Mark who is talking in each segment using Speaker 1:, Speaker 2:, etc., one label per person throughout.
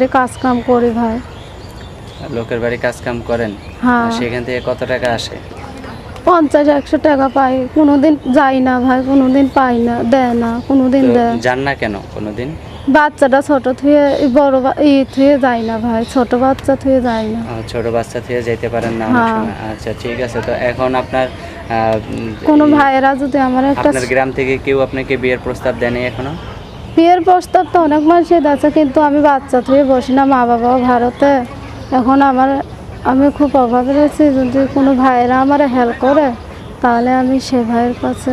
Speaker 1: কাজ কাম করি ভাই।
Speaker 2: লোকের বাড়ি কাজ কাম করেন?
Speaker 1: হ্যাঁ।
Speaker 2: সেখান থেকে কত টাকা আসে?
Speaker 1: 50-100 টাকা পাই, কোনোদিন যাই না ভাই, কোনোদিন পাই না, দেয় না, কোনোদিন
Speaker 2: তো
Speaker 1: দেয়।
Speaker 2: যান না কেন কোনোদিন?
Speaker 1: বাচ্চাটা ছোট থুয়ে বড় থুয়ে যাই না ভাই, ছোট বাচ্চা থুয়ে যাই না।
Speaker 2: ছোট বাচ্চা থেকে যেতে পারেন না অনেক
Speaker 1: হ্যাঁ।
Speaker 2: সময়। আচ্ছা ঠিক আছে। তো এখন আপনার
Speaker 1: কোনো ভাইয়েরা যদি আমার একটা
Speaker 2: আপনার গ্রাম থেকে কেউ আপনাকে বিয়ের প্রস্তাব দেয়নি এখনো?
Speaker 1: বিয়ের প্রস্তাব তো অনেক মানুষই আছে, কিন্তু আমি বাচ্চা থুয়ে বসি না, মা বাবাও ভারতে। এখন আমি খুব অভাবে রয়েছি, যদি কোনো ভাইয়েরা আমার হেল্প করে তাহলে আমি সে ভাইয়ের কাছে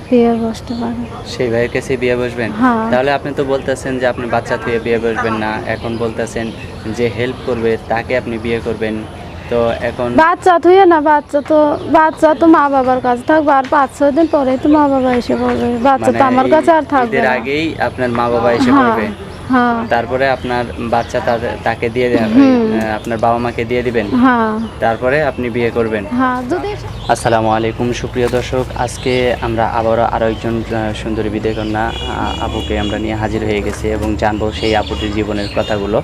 Speaker 1: বিয়ে বসতে পারি।
Speaker 2: সেই ভাইয়ের কাছে বিয়ে বসবেন?
Speaker 1: হ্যাঁ।
Speaker 2: তাহলে আপনি তো বলতেছেন যে আপনি বাচ্চা থুয়ে বিয়ে বসবেন না, এখন বলতেছেন যে হেল্প করবে তাকে আপনি বিয়ে করবেন। তো এখন
Speaker 1: বাচ্চা থুয়ে না, বাচ্চা তো মা বাবার কাছে থাকবে, আর 5-6 দিন পরেই তো মা বাবা এসে পড়বে। বাচ্চা তো আমার কাছে আর থাকবে
Speaker 2: এর
Speaker 1: না।
Speaker 2: আগেই আপনার মা বাবা এসে
Speaker 1: হ্যাঁ,
Speaker 2: পড়বে।
Speaker 1: হ্যাঁ,
Speaker 2: তারপরে আপনার বাচ্চা তাকে দিয়ে আপনার বাবা মাকে দিয়ে দিবেন।
Speaker 1: হ্যাঁ,
Speaker 2: তারপরে আপনি বিয়ে করবেন।
Speaker 1: হ্যাঁ। যদি
Speaker 2: আসসালামু আলাইকুম সুপ্রিয় দর্শক, আজকে আমরা আরও একজন সুন্দরী বিদেকন্যা আপুকে আমরা নিয়ে হাজির হয়ে গেছি এবং জানবো সেই আপুটির জীবনের কথাগুলো।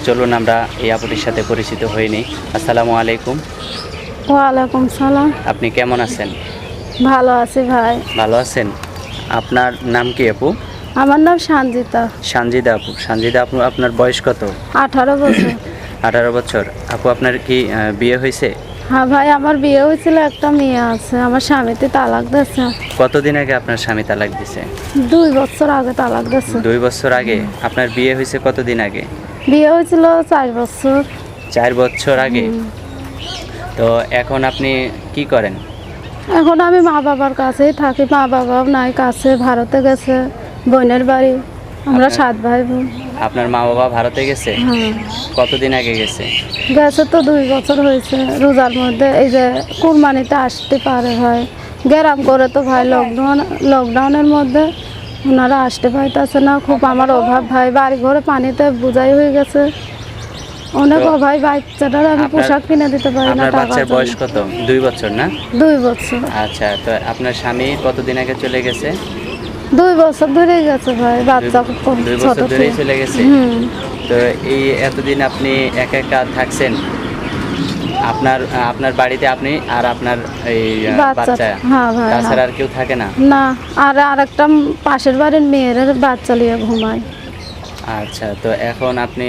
Speaker 2: চলুন আমরা এই আপুটির সাথে পরিচিত হয়ে নিই। আসসালামু আলাইকুম।
Speaker 1: ওয়ালাইকুম সালাম।
Speaker 2: আপনি কেমন আছেন?
Speaker 1: ভালো আছি ভাই।
Speaker 2: ভালো আছেন? আপনার নাম কি আপু?
Speaker 1: আমার নাম সঞ্জিতা।
Speaker 2: সানজিদা আপু। সানজিদা আপু, আপনার বয়স কত?
Speaker 1: 18 বছর।
Speaker 2: 18 বছর। আপু আপনার কি বিয়ে হয়েছে?
Speaker 1: হ্যাঁ ভাই, আমার বিয়ে হয়েছিল, একটা মেয়ে আছে। আমার স্বামীতে তালাক দিয়েছে।
Speaker 2: কতদিন আগে আপনার স্বামী তালাক দিছে?
Speaker 1: 2 বছর আগে তালাক দিয়েছে।
Speaker 2: 2 বছর আগে। আপনার বিয়ে হয়েছে কতদিন আগে?
Speaker 1: বিয়ে হয়েছিল 4 বছর।
Speaker 2: 4 বছর আগে। তো এখন আপনি কি করেন?
Speaker 1: এখন আমি মা বাবার কাছেই থাকি, মা বাবাও নাই কাছে, ভারতে গেছে বোনের বাড়ি। আমরা 7 ভাই বোন।
Speaker 2: আপনার মা বাবা ভারতে গেছে?
Speaker 1: হ্যাঁ,
Speaker 2: কতদিন আগে গেছে?
Speaker 1: গেছে তো 2 বছর হয়েছে। রোজার মধ্যে এই যে কুরবানিতে আসতে পারে ভাই, গ্রাম করে তো ভাই লকডাউনের মধ্যে ওনারা আসতে পারতেছে না। খুব আমার অভাব ভাই, বাড়ি ঘরে পানিতে বোঝাই হয়ে গেছে, অনেক অভাব। বাচ্চাটার আমি পোশাক কিনে দিতে পারি না।
Speaker 2: আপনার বাচ্চার বয়স কত? 2 বছর না?
Speaker 1: 2 বছর।
Speaker 2: আচ্ছা, তো আপনার স্বামী কতদিন আগে চলে গেছে?
Speaker 1: 2 বছর ধরে গেছে ভাই, বাচ্চা
Speaker 2: 2
Speaker 1: ছোট
Speaker 2: বছর ধরেই চলে গেছে।
Speaker 1: হুম।
Speaker 2: তো এই এতদিন আপনি একা একা থাকছেন, আপনার বাড়িতে আপনি আর আপনার এই বাচ্চা,
Speaker 1: হ্যাঁ ভাই,
Speaker 2: তাছাড়া আর কেউ থাকে না?
Speaker 1: না। আর একটা পাশের বাড়ির মেয়ের বাচ্চা নিয়ে ঘুমায়।
Speaker 2: আচ্ছা, তো এখন আপনি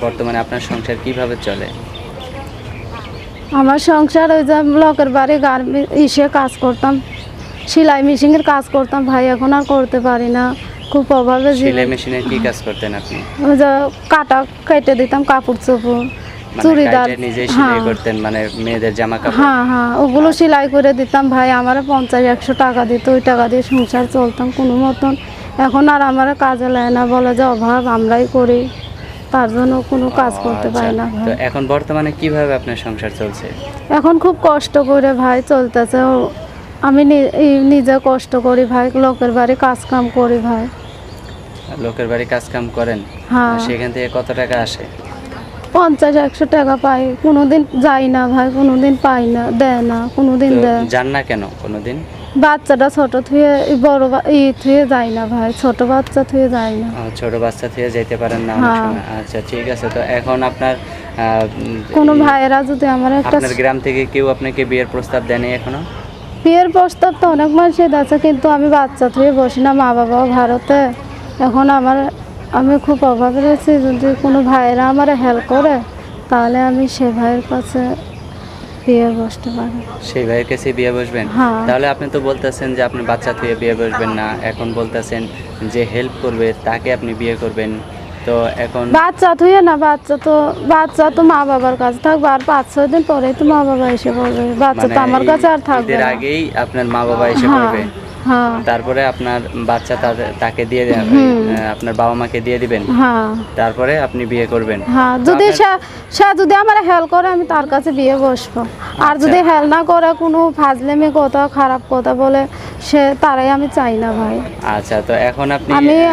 Speaker 2: বর্তমানে আপনার সংসার কিভাবে চলে?
Speaker 1: আমার সংসার ওই যে লোকের বাড়ি ইসে কাজ করতাম, সেলাই মেশিনের কাজ করতাম ভাই, এখন আর করতে পারি না, খুব অভাবে।
Speaker 2: সেলাই মেশিনে কি কাজ করতেন আপনি?
Speaker 1: ওই যে কাটা কেটে দিতাম, কাপড় চোপড়, চুড়িদার।
Speaker 2: কাইটে নিজেই সেলাই করতেন, মানে মেয়েদের জামা কাপড়?
Speaker 1: হ্যাঁ, হ্যাঁ, ওগুলো সেলাই করে দিতাম ভাই। আমার 50-100 টাকা দিত, ওই টাকা দিয়ে সংসার চলতাম কোনো মতন। এখন আর আমার কাজে লাগে না, বলে যে অভাব, আমরাই করি, তার জন্য কোনো কাজ করতে পারি না
Speaker 2: তো
Speaker 1: ভাই।
Speaker 2: এখন বর্তমানে কিভাবে আপনার সংসার চলছে?
Speaker 1: এখন খুব কষ্ট করে ভাই চলতেছে। আমি নিজে কষ্ট করি ভাই, লোকের বাড়ি কাজ কাম করি ভাই।
Speaker 2: লোকের বাড়ি কাজ কাম করেন?
Speaker 1: হ্যাঁ।
Speaker 2: সেখান থেকে কত টাকা আসে?
Speaker 1: 50-100 টাকা পাই, কোনোদিন যাই না ভাই, কোনোদিন পাই না, দেয় না, কোনোদিন
Speaker 2: তো
Speaker 1: দেয়।
Speaker 2: যান না কেন কোনোদিন?
Speaker 1: বাচ্চাটা ছোট থুয়ে বড় থুয়ে যাই না ভাই, ছোট বাচ্চা থুয়ে যাই না।
Speaker 2: ছোট বাচ্চা থেকে যেতে পারেন না অনেক
Speaker 1: হ্যাঁ।
Speaker 2: সময়। আচ্ছা ঠিক আছে। তো এখন আপনার
Speaker 1: কোনো ভাইয়েরা যদি আমার একটা
Speaker 2: আপনার গ্রাম থেকে কেউ আপনাকে বিয়ের প্রস্তাব দেয়নি এখনো?
Speaker 1: বিয়ের প্রস্তাব তো অনেক মানুষই আছে, কিন্তু আমি বাচ্চা থুয়ে বসি না, মা বাবাও ভারতে। এখন আমি খুব অভাবে রয়েছি, যদি কোনো ভাইয়েরা আমার হেল্প করে তাহলে আমি সে ভাইয়ের কাছে বিয়ে বসতে পারি।
Speaker 2: সেই ভাইয়ের কাছে বিয়ে বসবেন?
Speaker 1: হ্যাঁ।
Speaker 2: তাহলে আপনি তো বলতেছেন যে আপনি বাচ্চা থেকে বিয়ে বসবেন না, এখন বলতেছেন যে হেল্প করবে তাকে আপনি বিয়ে করবেন। তো এখন
Speaker 1: বাচ্চা থুয়ে না, বাচ্চা তো মা বাবার কাছে থাকবে, আর 5-6 দিন পরেই তো মা বাবা এসে পড়বে। বাচ্চা তো আমার কাছে আর থাকবে
Speaker 2: এর
Speaker 1: না।
Speaker 2: আগেই আপনার মা বাবা এসে
Speaker 1: হ্যাঁ,
Speaker 2: পড়বে।
Speaker 1: হ্যাঁ,
Speaker 2: তারপরে আপনার বাচ্চা তাকে দিয়ে আপনার বাবা মাকে দিয়ে দিবেন।
Speaker 1: হ্যাঁ,
Speaker 2: তারপরে আপনি বিয়ে করবেন।
Speaker 1: হ্যাঁ। যদি সে যদি আমার হেল্প করে আমি তার কাছে বিয়ে বসবো। আর যদি হেল্প না করে, কোনো ফাজলামি কথা, খারাপ কথা বলে, তারাই আমি চাই না ভাই।
Speaker 2: আচ্ছা, তো এখন আপনি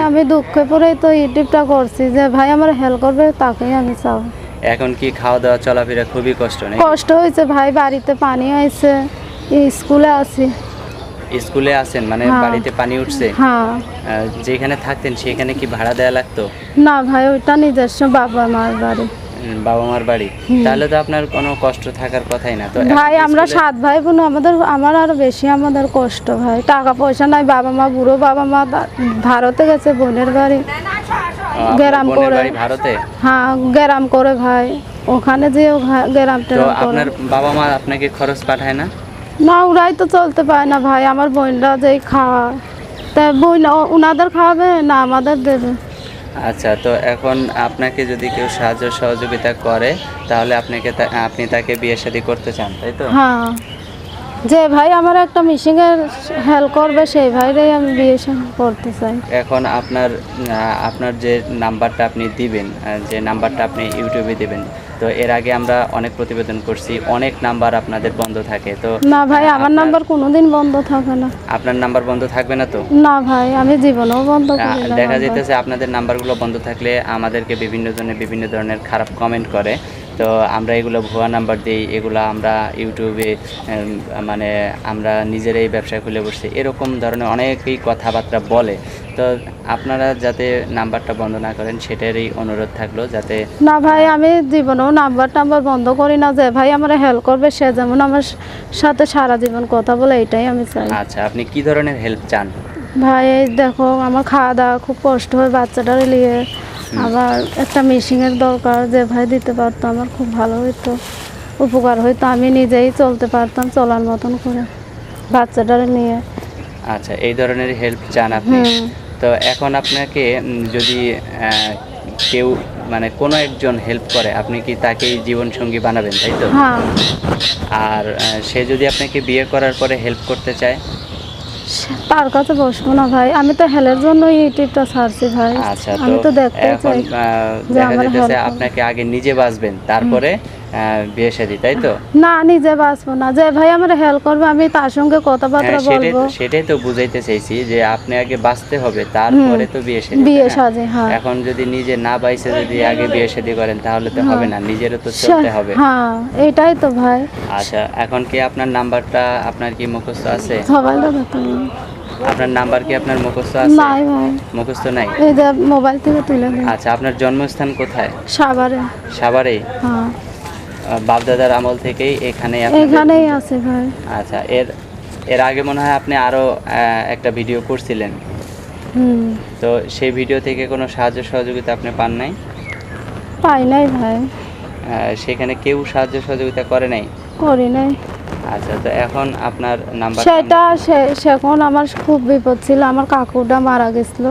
Speaker 1: আমি দুঃখে পড়েই তো ইউটিউবটা করছি, যে ভাই আমার হেল্প করবে তাকেই আমি চাই।
Speaker 2: এখন কি খাওয়া দাওয়া চলাফেরা খুবই কষ্ট নাকি?
Speaker 1: কষ্ট হয়েছে ভাই, বাড়িতে পানি হয়েছে, স্কুলে আছি।
Speaker 2: স্কুলে আছেন মানে
Speaker 1: হ্যাঁ।
Speaker 2: বাড়িতে পানি উঠছে?
Speaker 1: হ্যাঁ।
Speaker 2: যেখানে থাকতেন সেখানে কি ভাড়া দেওয়া লাগতো?
Speaker 1: না ভাই, ওইটা নিজস্ব বাবা মার বাড়ি।
Speaker 2: বাবা মার বাড়ি? তাহলে তো আপনার কোনো কষ্ট থাকার কথাই না। তো এখন
Speaker 1: ভাই
Speaker 2: কি
Speaker 1: আমরা
Speaker 2: স্কুলে-
Speaker 1: 7 ভাই বোন, আমার আরো বেশি আমাদের কষ্ট ভাই। টাকা পয়সা নাই, বাবা মা বুড়ো, বাবা মা ভারতে গেছে বোনের বাড়ি।
Speaker 2: আপনার
Speaker 1: গ্রাম
Speaker 2: বোনের
Speaker 1: করে।
Speaker 2: বাড়ি ভারতে?
Speaker 1: হ্যাঁ, গ্রাম করে ভাই, ওখানে যেও গ্রাম
Speaker 2: তো
Speaker 1: টেরাম করে।
Speaker 2: আপনার বাবা মা আপনাকে খরচ পাঠায় না?
Speaker 1: না, ওরাই তো চলতে পারে না ভাই, আমার বোনরা যেই খাওয়া, তা বোন ওনাদের খাওয়াবে না আমাদের দেবে।
Speaker 2: আচ্ছা, তো এখন আপনাকে যদি কেউ সাহায্য সহযোগিতা করে তাহলে আপনি তাকে বিয়ে শাদী করতে চান, তাই তো?
Speaker 1: হ্যাঁ, যে ভাই আমার একটা মিশিংয়ের হেল্প করবে সেই ভাইরাই আমি বিয়ে করতে চাই।
Speaker 2: এখন আপনার যে নাম্বারটা আপনি দিবেন, যে নাম্বারটা আপনি ইউটিউবে দেবেন, তো এর আগে আমরা অনেক প্রতিবেদন করছি, অনেক নাম্বার আপনাদের বন্ধ থাকে। তো
Speaker 1: না ভাই, আমার নাম্বার কোনোদিন বন্ধ থাকে না।
Speaker 2: আপনার নাম্বার বন্ধ থাকবে না তো?
Speaker 1: না ভাই, আমি জীবনেও বন্ধ করি না
Speaker 2: দেখা
Speaker 1: নাম্বার।
Speaker 2: যাইতেছে আপনাদের নাম্বারগুলো বন্ধ থাকলে আমাদেরকে বিভিন্ন জনে বিভিন্ন ধরনের খারাপ কমেন্ট করে। তো আমরা এগুলো ভুয়া নাম্বার দিই, এগুলো আমরা ইউটিউবে মানে আমরা নিজেরাই ব্যবসা খুলে বসছি, এরকম ধরনের অনেকেই কথাবার্তা বলে। তো আপনারা যাতে নাম্বারটা বন্ধ না করেন সেটারই অনুরোধ থাকলো, যাতে
Speaker 1: না ভাই, আমি জীবনেও নাম্বার বন্ধ করি না। যে ভাই আমার হেল্প করবে সে যেমন আমার সাথে সারা জীবন কথা বলে, এটাই আমি চাই।
Speaker 2: আচ্ছা, আপনি কি ধরনের হেল্প চান?
Speaker 1: ভাই এই দেখো, আমার খাওয়া দাওয়া খুব কষ্ট হয় বাচ্চাটারে নিয়ে, আবার একটা মেশিনের দরকার, যে ভাই দিতে পারতো আমার খুব ভালো হইতো, উপকার হইতো, আমি নিজেই চলতে পারতাম চলার মতন করে বাচ্চাটারে নিয়ে।
Speaker 2: আচ্ছা, এই ধরনের হেল্প চান আপনি।
Speaker 1: হুম।
Speaker 2: তো এখন আপনাকে যদি কেউ মানে কোনো একজন হেল্প করে, আপনি কি তাকেই জীবনসঙ্গী বানাবেন, তাই তো?
Speaker 1: হ্যাঁ,
Speaker 2: আর সে যদি আপনাকে বিয়ে করার পরে হেল্প করতে চায়?
Speaker 1: তার কাছে বসবো না ভাই, আমি তো হেলের জন্য ইউটিউবটা ছাড়ছি ভাই।
Speaker 2: আচ্ছা,
Speaker 1: আমি তো দেখতে
Speaker 2: এখন
Speaker 1: চাই যে
Speaker 2: দেখা
Speaker 1: আমার
Speaker 2: যাইতেছে
Speaker 1: help
Speaker 2: আপনাকে আগে নিজে বাঁচবেন, তারপরে বিয়ে শাদী, তাই তো?
Speaker 1: না, নিজে বাঁচবো না, যে ভাই আমার হেল্প করবে আমি তার সঙ্গে কথাবার্তা
Speaker 2: হ্যাঁ,
Speaker 1: বলবো।
Speaker 2: সেটাই তো বুঝাইতে চাইছি যে আপনি আগে বাঁচতে হবে, তারপরে তো বিয়ে শাদী,
Speaker 1: বিয়ে
Speaker 2: তাই না?
Speaker 1: সাজে, হ্যাঁ।
Speaker 2: এখন যদি নিজে না বাইসে যদি আগে বিয়ে শাদী করেন তাহলে তো হবে না, নিজেরও তো চলতে হবে।
Speaker 1: হ্যাঁ, এটাই তো ভাই।
Speaker 2: আচ্ছা, এখন কি আপনার নাম্বারটা আপনার কি মুখস্থ আছে?
Speaker 1: সবাই দাদা তুমি
Speaker 2: আপনার নাম্বার কি আপনার মুখস্থ আছে?
Speaker 1: নাই ভাই,
Speaker 2: মুখস্থ নাই?
Speaker 1: এই যে মোবাইল থেকে তুলে দিন।
Speaker 2: আচ্ছা, আপনার জন্মস্থান কোথায়?
Speaker 1: সাভারে।
Speaker 2: সাভারেই?
Speaker 1: হ্যাঁ,
Speaker 2: বাপদাদার আমল থেকেই এখানেই
Speaker 1: এখানেই আছে ভাই।
Speaker 2: আচ্ছা, এর আগে মনে হয় আপনি আরো একটা ভিডিও করছিলেন,
Speaker 1: হুম,
Speaker 2: তো সেই ভিডিও থেকে কোনো সাহায্য সহযোগিতা আপনি পান নাই?
Speaker 1: পাই নাই ভাই,
Speaker 2: সেখানে কেউ সাহায্য সহযোগিতা করে নাই?
Speaker 1: করি নাই।
Speaker 2: আচ্ছা, তো এখন আপনার নাম্বার
Speaker 1: সেটা সেখন আমার খুব বিপদ ছিল, আমার কাকুটা মারা গেছিল।